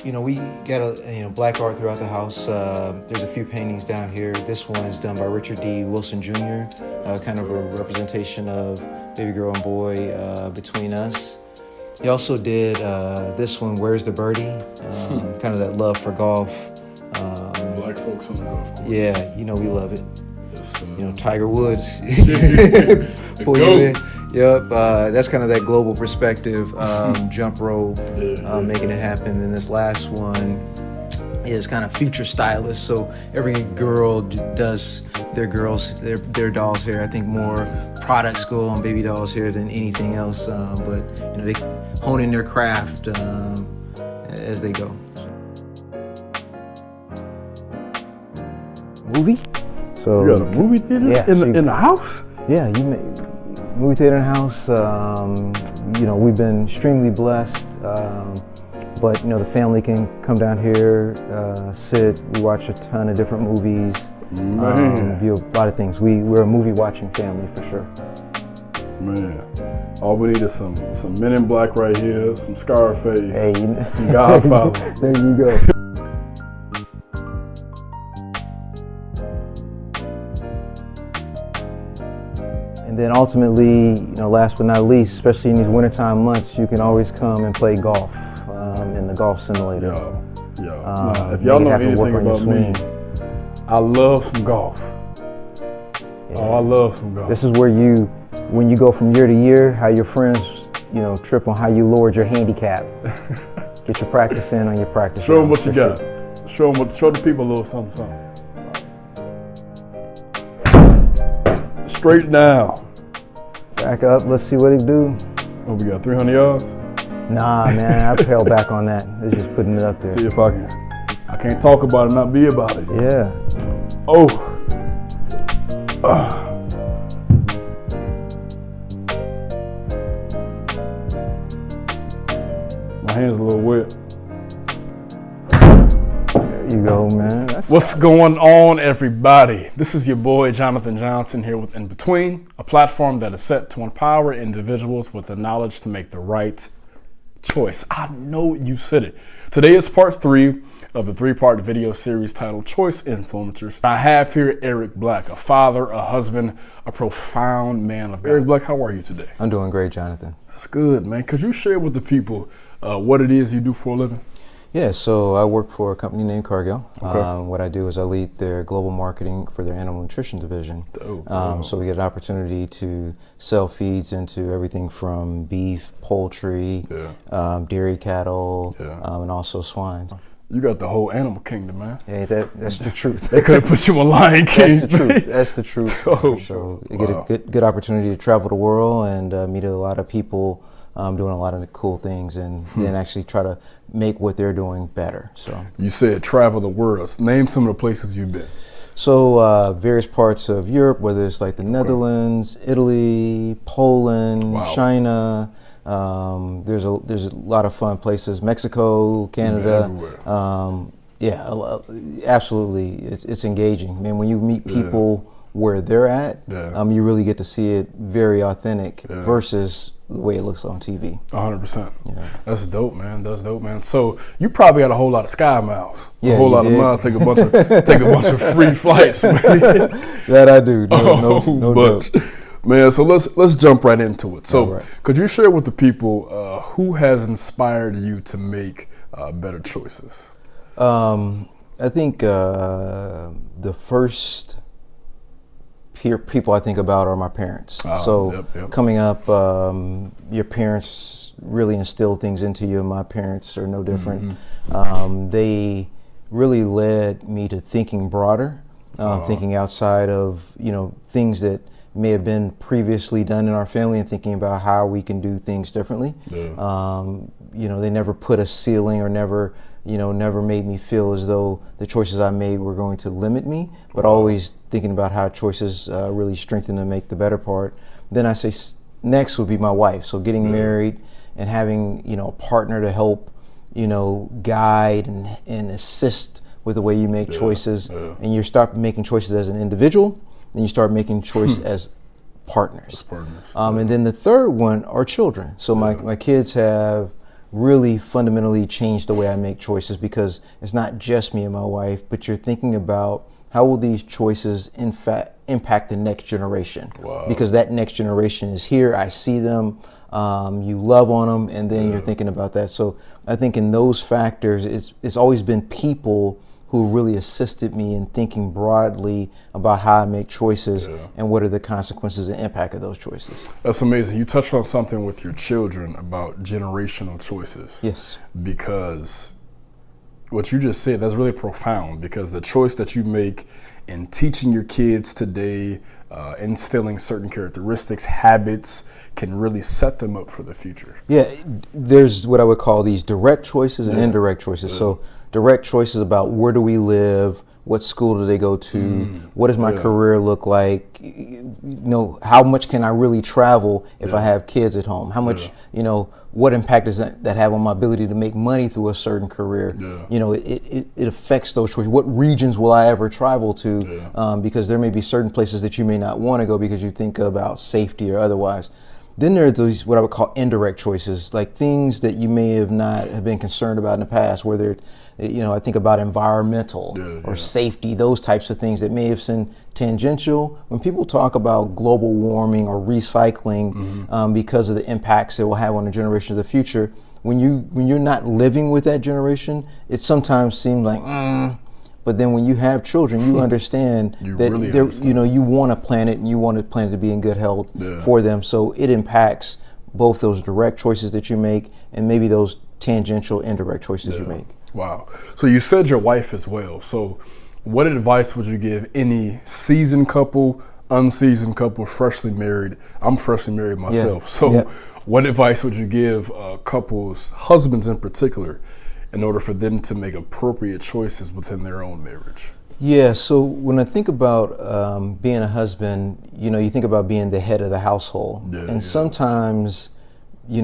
we got black art throughout the house. There's a few paintings down here. This one is done by Richard D. Wilson Jr., kind of a representation of baby girl and boy between us. He also did this one, Where's the Birdie? Kind of that love for golf. Black folks on the golf course. Yeah, we love it. Yes, Tiger Woods. Pull you in. Yep, that's kind of that global perspective, jump rope, making it happen. And this last one is kind of future stylist. So every girl does their dolls hair. I think more products go on baby dolls hair than anything else. But they hone in their craft as they go. Movie? So you got a movie theater in the house? Yeah, movie theater in the house. We've been extremely blessed. But the family can come down here, sit. We watch a ton of different movies. View a lot of things. We're a movie watching family for sure. Man, all we need is some Men in Black right here, some Scarface, hey, some Godfather. There you go. And then ultimately, last but not least, especially in these wintertime months, you can always come and play golf in the golf simulator. Nah, if y'all know anything about me, I love some golf. Yeah. Oh, I love some golf. This is where when you go from year to year, how your friends, trip on how you lowered your handicap. Get your practice in on your practice. Show them what you got. Show the people a little something. Straight down. Back up, let's see what it do. Oh, we got 300 yards? Nah, man, I held back on that. It's just putting it up there. See if I can't talk about it, not be about it. Yeah. Oh. My hand's a little wet. You go, man. What's going on, everybody? This is your boy Jonathan Johnson here with InBETWEEN, a platform that is set to empower individuals with the knowledge to make the right choice. I know you said it. Today is part 3 of the 3-part video series titled Choice Influencers. I have here Eric Black, a father, a husband, a profound man of God. Eric Black, how are you today? I'm doing great, Jonathan. That's good, man. Could you share with the people what it is you do for a living? Yeah, so I work for a company named Cargill. Okay. What I do is I lead their global marketing for their animal nutrition division. So we get an opportunity to sell feeds into everything from beef, poultry, dairy cattle, and also swine. You got the whole animal kingdom, man. Hey, that's the truth. They could have put you on Lion King. That's the truth. That's the truth. So you get a good opportunity to travel the world and meet a lot of people doing a lot of cool things and then actually try to make what they're doing better. So you said travel the world. Name some of the places you've been. So various parts of Europe, whether it's like the Netherlands, Italy, Poland, China. There's a lot of fun places. Mexico, Canada. Absolutely. It's engaging. Man, when you meet people where they're at, you really get to see it very authentic versus the way it looks on TV. 100%. Yeah. That's dope, man. That's dope, man. So you probably got a whole lot of sky miles. A whole lot of miles. Take a bunch of free flights, man. That I do. No but, man, so let's jump right into it. So could you share with the people who has inspired you to make better choices? I think the first people I think about are my parents. Coming up, your parents really instill things into you. My parents are no different. They really led me to thinking broader, thinking outside of things that may have been previously done in our family and thinking about how we can do things differently. They never put a ceiling or never made me feel as though the choices I made were going to limit me, but always thinking about how choices really strengthen and make the better part. Then I say next would be my wife. So getting married and having, a partner to help, guide and assist with the way you make choices. And you start making choices as an individual, then you start making choices as partners. And then the third one are children. So my kids have really fundamentally changed the way I make choices, because it's not just me and my wife, but you're thinking about how will these choices in fact impact the next generation. Wow. Because that next generation is here. I see them. You love on them, and then you're thinking about that. So I think in those factors, it's always been people who really assisted me in thinking broadly about how I make choices and what are the consequences and impact of those choices. That's amazing. You touched on something with your children about generational choices. Yes. Because what you just said, that's really profound, because the choice that you make in teaching your kids today, instilling certain characteristics, habits, can really set them up for the future. Yeah, there's what I would call these direct choices and indirect choices. So direct choices about where do we live, what school do they go to, what does my career look like, how much can I really travel if I have kids at home, how much, what impact does that have on my ability to make money through a certain career? It affects those choices. What regions will I ever travel to? Because there may be certain places that you may not want to go because you think about safety or otherwise. Then there are those what I would call indirect choices, like things that you may not have been concerned about in the past, whether I think about environmental or safety, those types of things that may have been tangential. When people talk about global warming or recycling because of the impacts it will have on the generations of the future, when you're not living with that generation, it sometimes seems like, but then when you have children, you understand you want a planet, and you want the planet to be in good health for them. So it impacts both those direct choices that you make and maybe those tangential indirect choices you make. Wow. So you said your wife as well. So what advice would you give any seasoned couple, unseasoned couple, freshly married? I'm freshly married myself. So what advice would you give couples, husbands in particular, in order for them to make appropriate choices within their own marriage? Yeah, so when I think about being a husband, you think about being the head of the household. And sometimes, you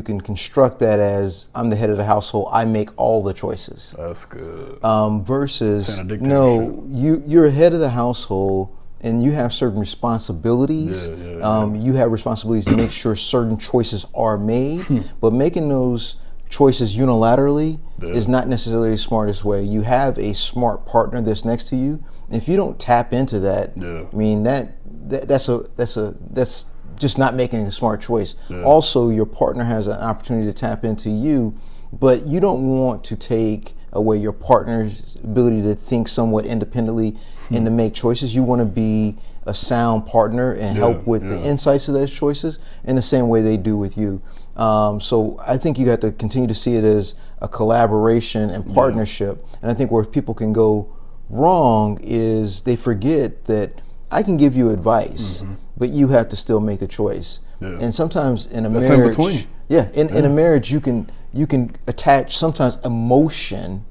can construct that as I'm the head of the household, I make all the choices. That's good. Versus, no, you're head of the household and you have certain responsibilities. You have responsibilities to make sure certain choices are made, but making those choices unilaterally is not necessarily the smartest way. You have a smart partner that's next to you. If you don't tap into that, I mean that's just not making a smart choice. Also, your partner has an opportunity to tap into you, but you don't want to take away your partner's ability to think somewhat independently and to make choices. You want to be a sound partner and help with the insights of those choices in the same way they do with you. So I think you have to continue to see it as a collaboration and partnership. And I think where people can go wrong is they forget that I can give you advice, but you have to still make the choice. And sometimes in a marriage, in a marriage you can attach sometimes emotion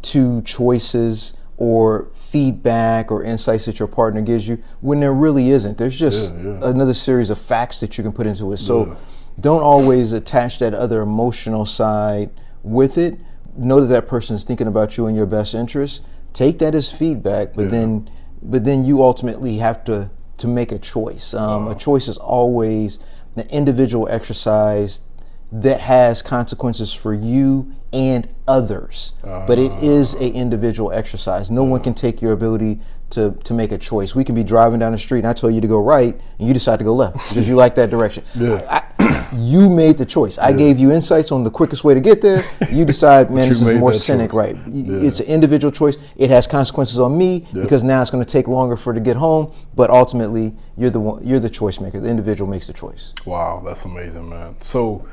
to choices or feedback or insights that your partner gives you when there really isn't. There's just another series of facts that you can put into it. So don't always attach that other emotional side with it. Know that that person is thinking about you and your best interest. Take that as feedback, but then you ultimately have to make a choice. A choice is always an individual exercise that has consequences for you and others. But it is an individual exercise. No one can take your ability to make a choice. We can be driving down the street and I tell you to go right and you decide to go left because you like that direction. You made the choice. I gave you insights on the quickest way to get there. You decide, man, this is more scenic, right? It's an individual choice. It has consequences on me because now it's going to take longer for it to get home. But ultimately, you're the choice maker. The individual makes the choice. Wow, that's amazing, man. So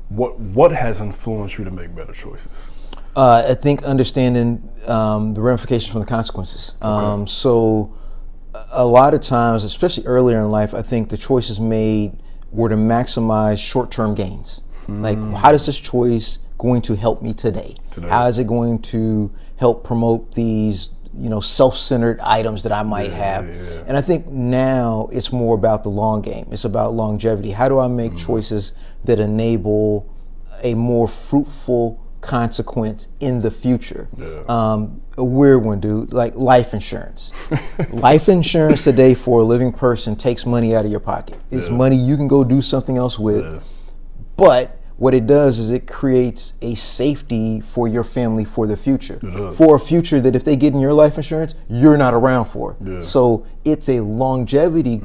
what has influenced you to make better choices? I think understanding the ramifications from the consequences. So a lot of times, especially earlier in life, I think the choices made were to maximize short-term gains. Like, how is this choice going to help me today? How is it going to help promote these, self-centered items that I might have? And I think now it's more about the long game. It's about longevity. How do I make choices that enable a more fruitful consequence in the future? A weird one, dude, like life insurance. Life insurance today for a living person takes money out of your pocket. It's money you can go do something else with. But what it does is it creates a safety for your family for the future, for a future that if they get in your life insurance, you're not around for. Yeah. So it's a longevity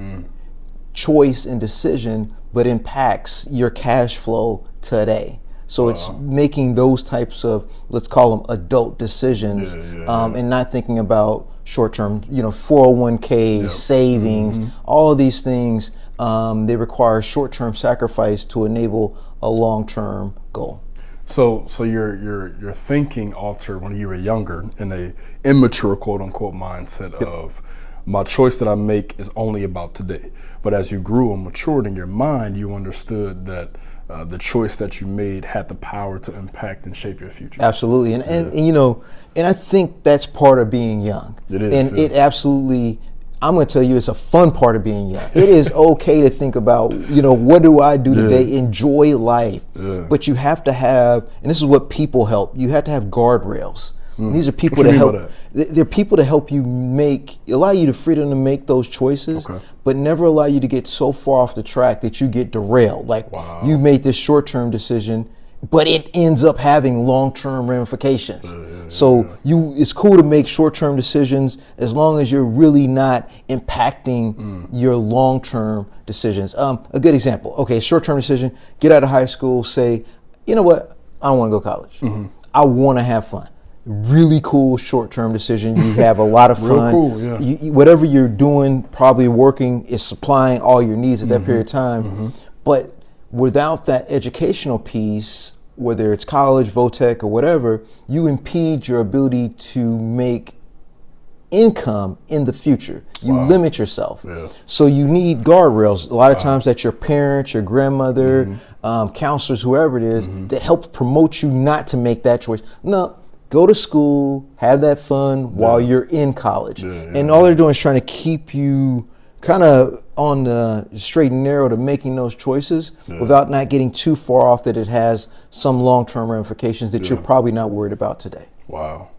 choice and decision, but impacts your cash flow today. So it's making those types of, let's call them adult decisions, and not thinking about short-term, 401k, savings, all of these things. They require short-term sacrifice to enable a long-term goal. So your thinking altered when you were younger in a immature quote unquote mindset of my choice that I make is only about today. But as you grew and matured in your mind, you understood that the choice that you made had the power to impact and shape your future. Absolutely, and I think that's part of being young. It is, and it absolutely. I'm going to tell you, it's a fun part of being young. It is okay to think about, what do I do today? Enjoy life. But you have to have, and this is what people help, you have to have guardrails. These are people to help. They're people to help you allow you the freedom to make those choices, but never allow you to get so far off the track that you get derailed. Like you made this short-term decision, but it ends up having long-term ramifications. It's cool to make short-term decisions as long as you're really not impacting your long-term decisions. A good example, short-term decision, get out of high school, say, you know what, I don't want to go to college. I want to have fun. Really cool short-term decision. You have a lot of fun. Real cool, yeah. Whatever you're doing, probably working, is supplying all your needs at that period of time. But without that educational piece, whether it's college, VOTEC, or whatever, you impede your ability to make income in the future. You limit yourself. So you need guardrails. A lot of times that's your parents, your grandmother, counselors, whoever it is, that help promote you not to make that choice. No, go to school, have that fun while you're in college. And all they're doing is trying to keep you kind of on the straight and narrow to making those choices without not getting too far off that it has some long-term ramifications that you're probably not worried about today. Wow.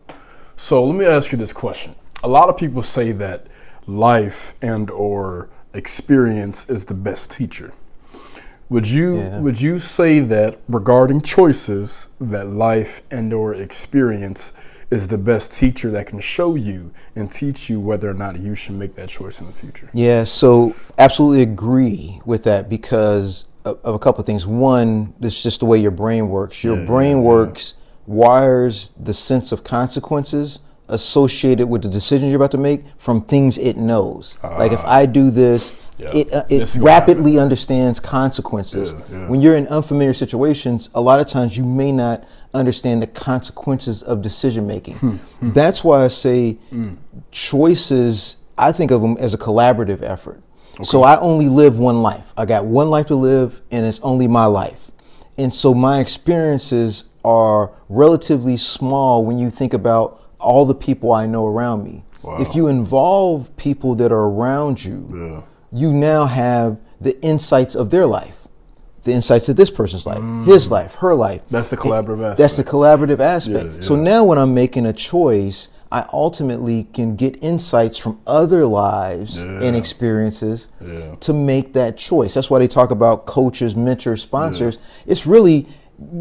So let me ask you this question. A lot of people say that life and or experience is the best teacher. Would you say that regarding choices, that life and or experience is the best teacher that can show you and teach you whether or not you should make that choice in the future? Yeah, so absolutely agree with that because of a couple of things. One, it's just the way your brain works. Your brain wires the sense of consequences associated with the decisions you're about to make from things it knows. Like if I do this, it rapidly understands consequences. When you're in unfamiliar situations, a lot of times you may not understand the consequences of decision making. That's why I say choices, I think of them as a collaborative effort. So I only live one life. I got one life to live and it's only my life. And so my experiences are relatively small when you think about all the people I know around me. If you involve people that are around you, you now have the insights of their life. The insights of this person's life, his life, her life. That's the collaborative aspect. That's the collaborative aspect. So now when I'm making a choice, I ultimately can get insights from other lives and experiences to make that choice. That's why they talk about coaches, mentors, sponsors. It's really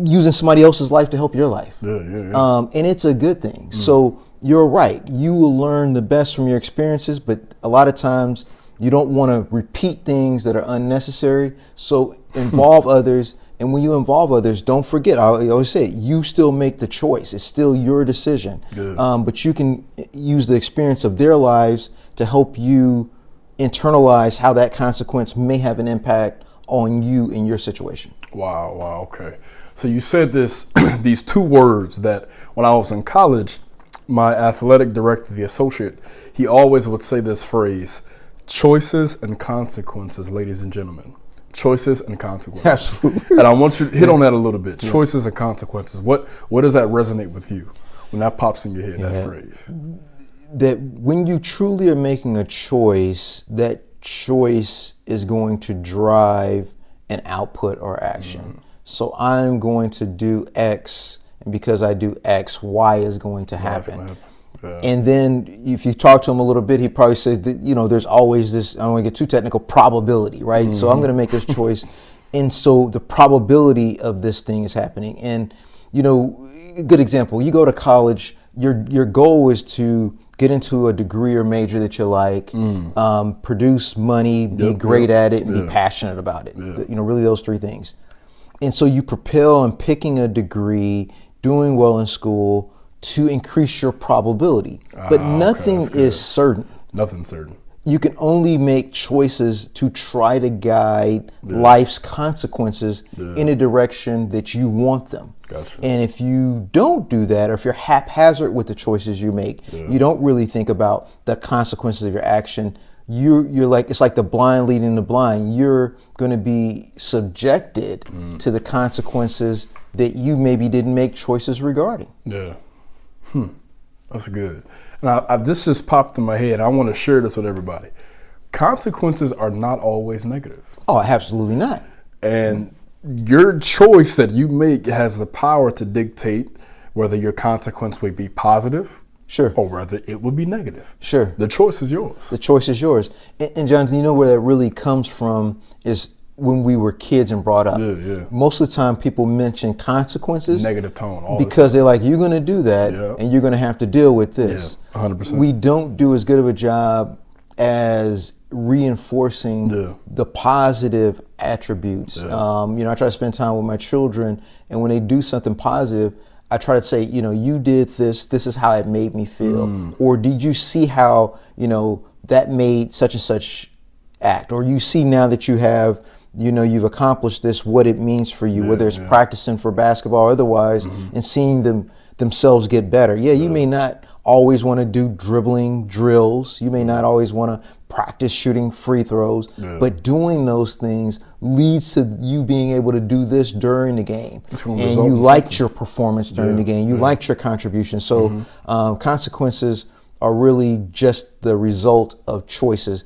using somebody else's life to help your life. And it's a good thing. So you're right. You will learn the best from your experiences, but a lot of times you don't want to repeat things that are unnecessary. So involve others. And when you involve others, don't forget, I always say, you still make the choice. It's still your decision. But you can use the experience of their lives to help you internalize how that consequence may have an impact on you in your situation. Wow. Okay. So you said these two words that when I was in college, my athletic director, the associate, he always would say this phrase: choices and consequences, ladies and gentlemen. Choices and consequences. Absolutely. And I want you to hit on that a little bit. Choices and consequences. What does that resonate with you when that pops in your head, that phrase? That when you truly are making a choice, that choice is going to drive an output or action. So I'm going to do X, and because I do X, Y is going to happen. And then if you talk to him a little bit, he probably says that, there's always this, I don't want to get too technical, probability, right? So I'm going to make this choice And so the probability of this thing is happening. And, a good example, you go to college, your goal is to get into a degree or major that you like, produce money, be great at it, and be passionate about it. Really those three things. And so you propel on picking a degree, doing well in school to increase your probability. But nothing is certain. Nothing's certain. You can only make choices to try to guide life's consequences in a direction that you want them. Gotcha. And if you don't do that, or if you're haphazard with the choices you make, you don't really think about the consequences of your action. You're like, it's like the blind leading the blind. You're going to be subjected to the consequences that you maybe didn't make choices regarding. Yeah. That's good. And this just popped in my head. I want to share this with everybody. Consequences are not always negative. Oh, absolutely not. And your choice that you make has the power to dictate whether your consequence will be positive, or whether it will be negative. Sure. The choice is yours. The choice is yours. And Jonathan, where that really comes from is when we were kids and brought up. Most of the time people mention consequences. Negative tone. Because they're like, you're going to do that and you're going to have to deal with this. 100%. We don't do as good of a job as reinforcing the positive attributes. I try to spend time with my children, and when they do something positive, I try to say, you did this is how it made me feel. Or did you see how, that made such and such act? Or you see now that you have, you've accomplished this, what it means for you, whether it's practicing for basketball or otherwise, and seeing themselves get better. You may not always want to do dribbling drills. You may not always want to practice shooting free throws, but doing those things leads to you being able to do this during the game. And you liked your performance during the game. You liked your contribution. So consequences are really just the result of choices.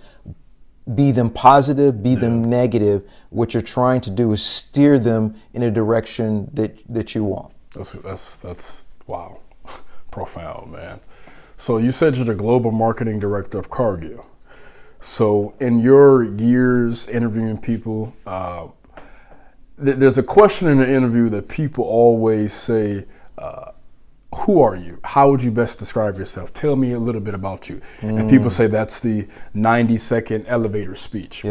Be them positive, be them negative. What you're trying to do is steer them in a direction that you want. That's wow. Profound, man. So you said you're the global marketing director of Cargill. So in your years interviewing people, there's a question in the interview that people always say, who are you? How would you best describe yourself? Tell me a little bit about you. And people say that's the 90-second elevator speech.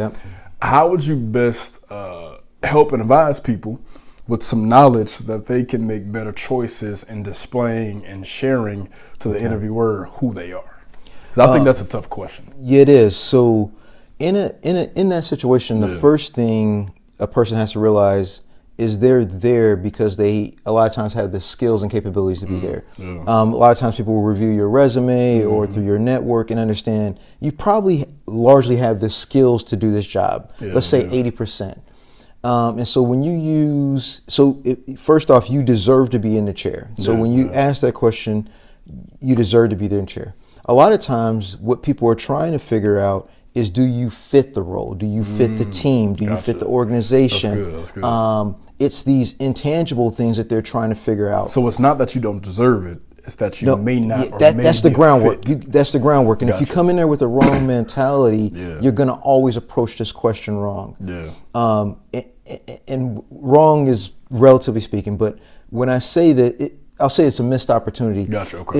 How would you best help and advise people with some knowledge that they can make better choices in displaying and sharing to the interviewer who they are? Because I think that's a tough question. Yeah, it is. So in that situation, the first thing a person has to realize is they're there because they a lot of times have the skills and capabilities to be there. A lot of times people will review your resume or through your network and understand you probably largely have the skills to do this job. Let's say 80%. And so when you first off, you deserve to be in the chair. So when you ask that question, you deserve to be there in the chair. A lot of times what people are trying to figure out is, do you fit the role? Do you fit the team? Do you fit the organization? That's good. It's these intangible things that they're trying to figure out. So it's not that you don't deserve it. It's that you may not. That's the groundwork. That's the groundwork. And if you come in there with the wrong mentality, you're going to always approach this question wrong. And wrong is relatively speaking, but when I say that, I'll say it's a missed opportunity.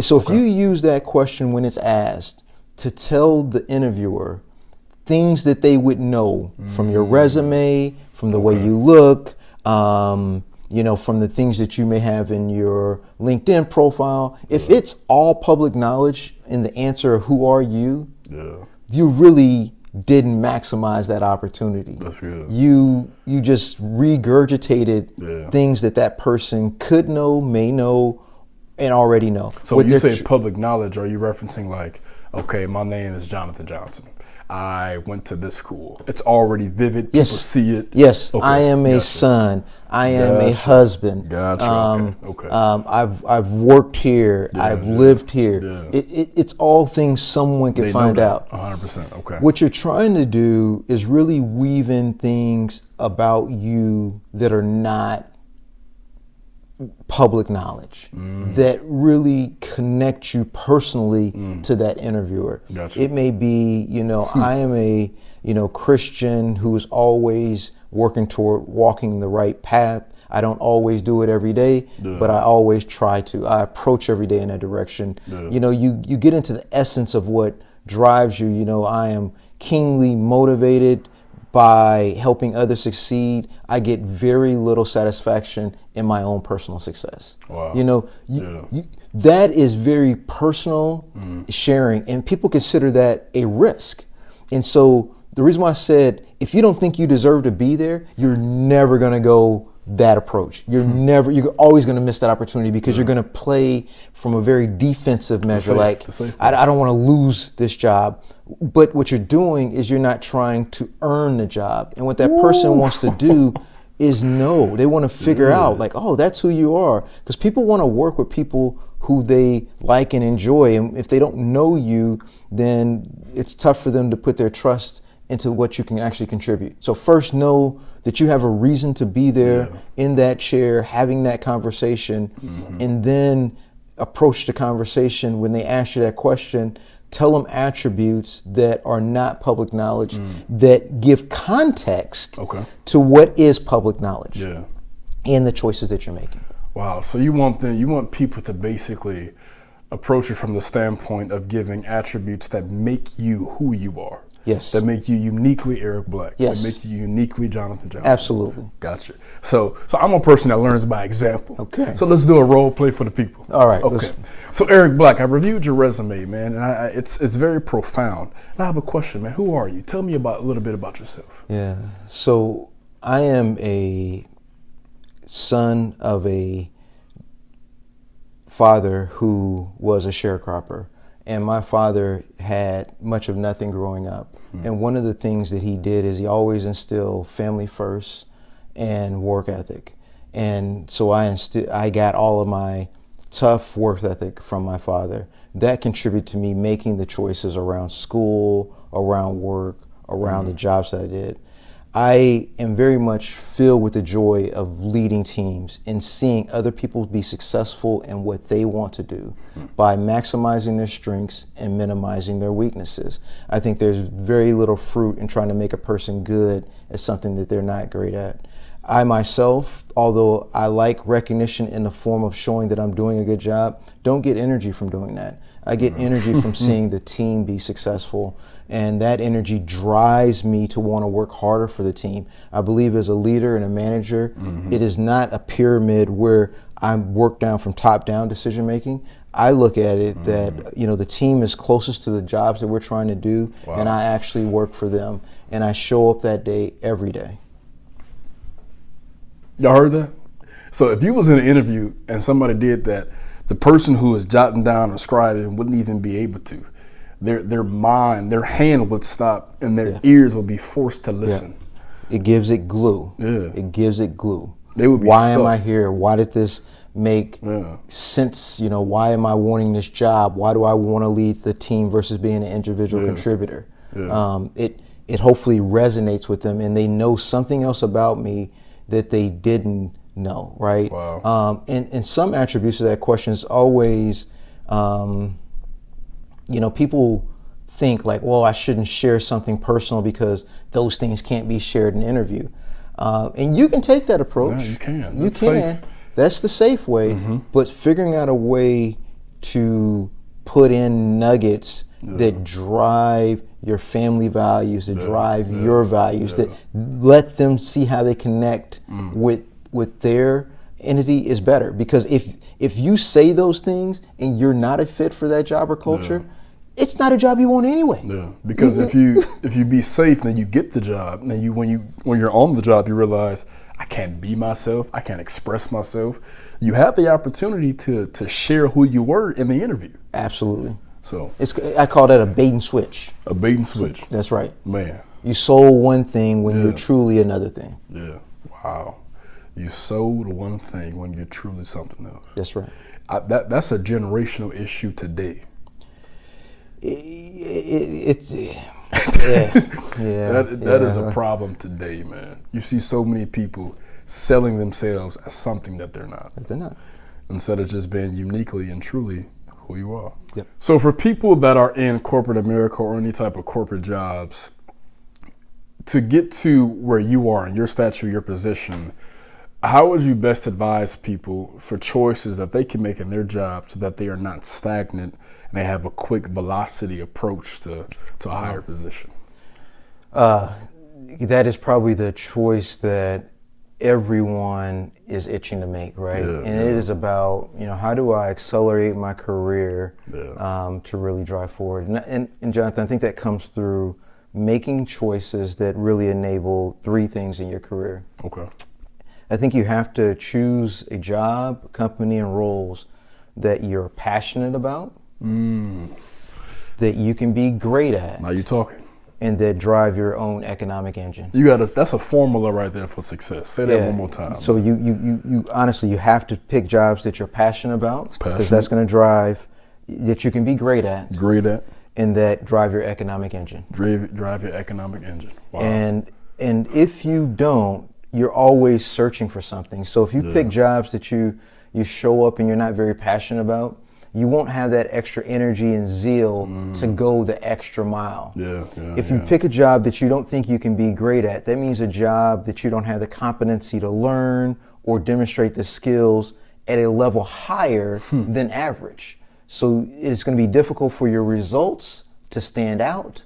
So if you use that question when it's asked to tell the interviewer things that they would know from your resume, from the way you look, from the things that you may have in your LinkedIn profile. If it's all public knowledge in the answer of who are you, you really didn't maximize that opportunity. That's good. You just regurgitated things that person could know, may know, and already know. So when you say public knowledge, are you referencing like, okay, my name is Jonathan Johnson. I went to this school. It's already vivid. People see it. Yes. Okay. I am a son. I am a husband. Okay. I've worked here. I've lived here. It's all things someone can find out. 100%. Okay. What you're trying to do is really weave in things about you that are not public knowledge, that really connect you personally to that interviewer. It may be, I am a Christian who's always working toward walking the right path. I don't always do it every day, but I always try to. I approach every day in that direction. You know, you get into the essence of what drives you. You know, I am keenly motivated by helping others succeed. I get very little satisfaction in my own personal success. Wow. You know, that is very personal sharing, and people consider that a risk. And so the reason why I said, if you don't think you deserve to be there, you're never going to go that approach. You're always going to miss that opportunity, because you're going to play from a very defensive measure. I don't want to lose this job. But what you're doing is you're not trying to earn the job. And what that person wants to do is know. They want to figure out, like, oh, that's who you are. Because people want to work with people who they like and enjoy. And if they don't know you, then it's tough for them to put their trust into what you can actually contribute. So first, know that you have a reason to be there in that chair, having that conversation, and then approach the conversation when they ask you that question. Tell them attributes that are not public knowledge, that give context to what is public knowledge in the choices that you're making. Wow. So you want people to basically approach it from the standpoint of giving attributes that make you who you are. Yes. That make you uniquely Eric Black. Yes. That make you uniquely Jonathan Johnson. Absolutely. Gotcha. So I'm a person that learns by example. Okay. So let's do a role play for the people. All right. Okay. So Eric Black, I reviewed your resume, man, and it's very profound. And I have a question, man. Who are you? Tell me a little bit about yourself. Yeah. So I am a son of a father who was a sharecropper. And my father had much of nothing growing up. And one of the things that he did is he always instilled family first and work ethic. And so I got all of my tough work ethic from my father. That contributed to me making the choices around school, around work, around the jobs that I did. I am very much filled with the joy of leading teams and seeing other people be successful in what they want to do by maximizing their strengths and minimizing their weaknesses. I think there's very little fruit in trying to make a person good at something that they're not great at. I myself, although I like recognition in the form of showing that I'm doing a good job, don't get energy from doing that. I get energy from seeing the team be successful, and that energy drives me to want to work harder for the team. I believe as a leader and a manager, it is not a pyramid where I work down from top-down decision making. I look at it that the team is closest to the jobs that we're trying to do, and I actually work for them, and I show up that day every day. Y'all heard that? So if you was in an interview and somebody did that, the person who is jotting down or scribing wouldn't even be able to. Their mind, their hand would stop, and their ears would be forced to listen. It gives it glue. It gives it glue. They would be Why stuck. Am I here? Why did this make sense? Why am I wanting this job? Why do I want to lead the team versus being an individual contributor? It hopefully resonates with them, and they know something else about me that they didn't know, right? Wow. And some attributes of that question is always, people think like, well, I shouldn't share something personal because those things can't be shared in an interview. And you can take that approach. Yeah, you can. That's safe. That's the safe way. But figuring out a way to put in nuggets that drive your family values, that drive your values, that let them see how they connect with their entity is better. Because if you say those things and you're not a fit for that job or culture, it's not a job you want anyway. Yeah, because if you be safe, then you get the job. And when you're on the job, you realize I can't be myself. I can't express myself. You have the opportunity to share who you were in the interview. Absolutely. So I call that a bait and switch. A bait and switch. That's right. Man. You sold one thing when you're truly another thing. Yeah. Wow. You sold one thing when you're truly something else. That's right. That's a generational issue today. That is a problem today, man. You see so many people selling themselves as something that they're not. They're not. Instead of just being uniquely and truly who you are. Yep. So for people that are in corporate America or any type of corporate jobs, to get to where you are in your stature, your position, how would you best advise people for choices that they can make in their job so that they are not stagnant and they have a quick velocity approach to a higher position? That is probably the choice that everyone is itching to make, right? And it is about, how do I accelerate my career to really drive forward? And Jonathan, I think that comes through making choices that really enable three things in your career. Okay. I think you have to choose a job, company, and roles that you're passionate about, that you can be great at. Now you're talking. And that drive your own economic engine. That's a formula right there for success. Say that one more time. So you honestly, you have to pick jobs that you're passionate about, because that's going to drive, that you can be great at. And that drive your economic engine. Drive your economic engine. Wow. And if you don't, you're always searching for something. So if you pick jobs that you show up and you're not very passionate about, you won't have that extra energy and zeal to go the extra mile. If you pick a job that you don't think you can be great at, that means a job that you don't have the competency to learn or demonstrate the skills at a level higher than average. So it's going to be difficult for your results to stand out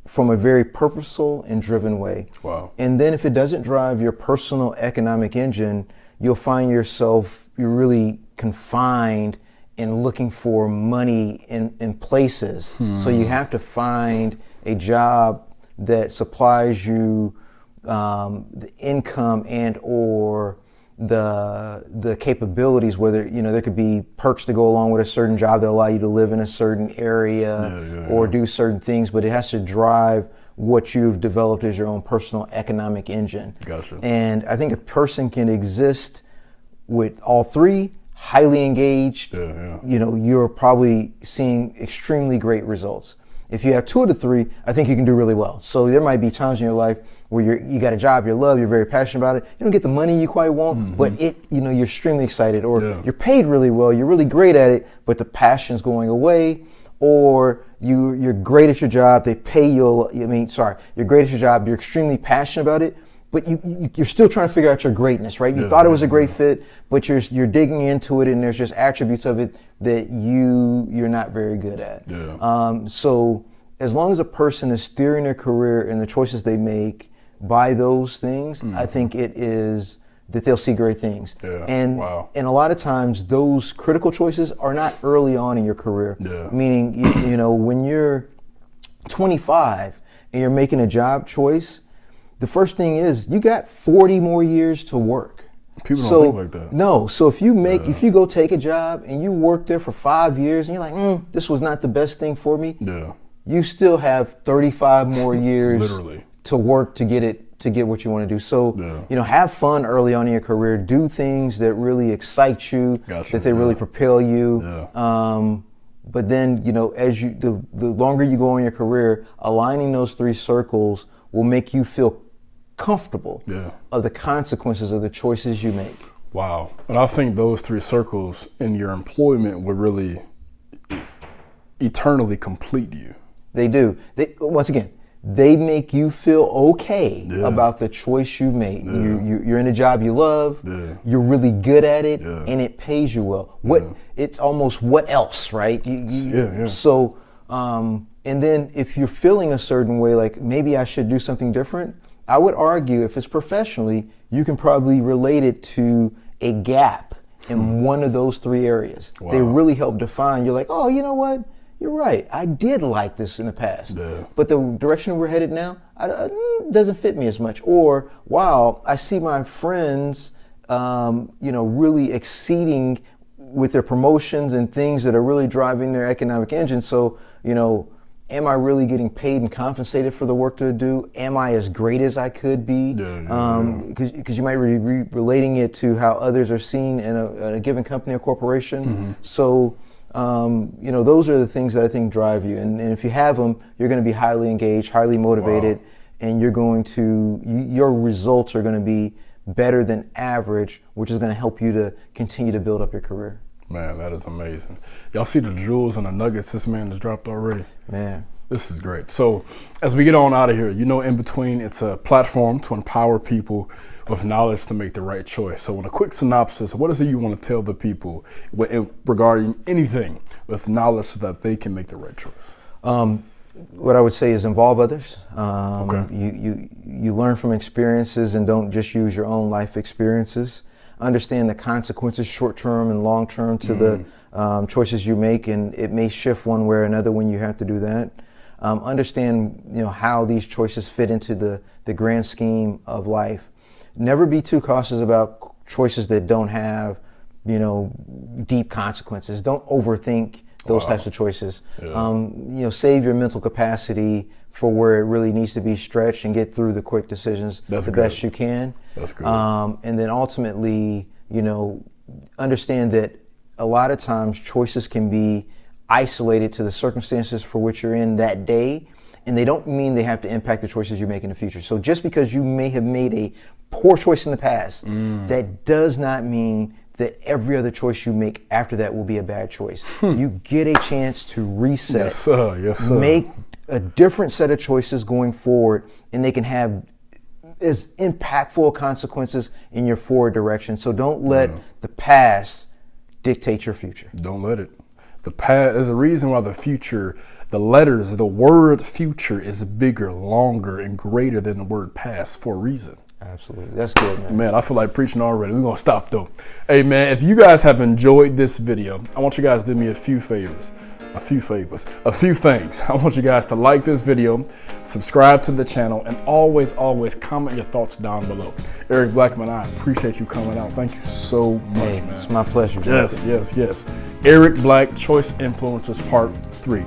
from a very purposeful and driven way. Wow. And then if it doesn't drive your personal economic engine, you'll find yourself, you're really confined in looking for money in places. So you have to find a job that supplies you the income and or the capabilities, whether, there could be perks to go along with a certain job that allow you to live in a certain area or do certain things, but it has to drive what you've developed as your own personal economic engine. Gotcha. And I think a person can exist with all three, highly engaged, you're probably seeing extremely great results. If you have two of the three, I think you can do really well. So there might be times in your life where you got a job you love, you're very passionate about it, you don't get the money you quite want, but you're extremely excited, or you're paid really well, you're really great at it, but the passion's going away, or you're great at your job, they pay you, you're great at your job, you're extremely passionate about it, but you're still trying to figure out your greatness, right? You thought it was a great fit, but you're digging into it, and there's just attributes of it that you're not very good at. So as long as a person is steering their career and the choices they make by those things, I think it is that they'll see great things. And a lot of times those critical choices are not early on in your career. Meaning, when you're 25 and you're making a job choice, the first thing is you got 40 more years to work. People don't think like that. No. So if you go take a job and you work there for 5 years and you're like, this was not the best thing for me. You still have 35 more years literally to work to get what you want to do. So, have fun early on in your career. Do things that really excite you, that they really propel you. But then, as the longer you go in your career, aligning those three circles will make you feel comfortable of the consequences of the choices you make. Wow. And I think those three circles in your employment would really eternally complete you. They do. Once again, they make you feel okay about the choice you made. You're in a job you love, you're really good at it, and it pays you well. It's almost what else, right? So, and then if you're feeling a certain way, like maybe I should do something different, I would argue if it's professionally, you can probably relate it to a gap in one of those three areas. They really help define, you're like, oh, you know what? You're right. I did like this in the past, but the direction we're headed now doesn't fit me as much. Or, wow, I see my friends, really exceeding with their promotions and things that are really driving their economic engine. So, am I really getting paid and compensated for the work to do? Am I as great as I could be? Because you might be relating it to how others are seen in a given company or corporation. So, those are the things that I think drive you. And if you have them, you're going to be highly engaged, highly motivated, and your results are going to be better than average, which is going to help you to continue to build up your career. Man, that is amazing. Y'all see the jewels and the nuggets this man has dropped already? Man. This is great. So as we get on out of here, In Between, it's a platform to empower people with knowledge to make the right choice. So in a quick synopsis, what is it you want to tell the people regarding anything with knowledge so that they can make the right choice? What I would say is involve others. Okay. You learn from experiences and don't just use your own life experiences. Understand the consequences, short-term and long-term, to the choices you make, and it may shift one way or another when you have to do that. Understand, how these choices fit into the grand scheme of life. Never be too cautious about choices that don't have, deep consequences. Don't overthink those types of choices. Yeah. Save your mental capacity for where it really needs to be stretched and get through the quick decisions best you can. That's good. And then ultimately, understand that a lot of times choices can be isolated to the circumstances for which you're in that day, and they don't mean they have to impact the choices you make in the future. So just because you may have made a poor choice in the past, that does not mean that every other choice you make after that will be a bad choice. You get a chance to reset. Yes, sir. Yes, sir. Make a different set of choices going forward, and they can have as impactful consequences in your forward direction. So don't let the past dictate your future. Don't let it. The past, there's a reason why the future, the letters, the word future is bigger, longer, and greater than the word past for a reason. Absolutely. That's good, man. Man, I feel like preaching already. We're going to stop, though. Hey, man, if you guys have enjoyed this video, I want you guys to do me a few things. I want you guys to like this video, subscribe to the channel, and always comment your thoughts down below. Eric Blackman, I appreciate you coming out. Thank you so much, man. It's my pleasure. Yes. Eric Black, Choice Influencers Part 3.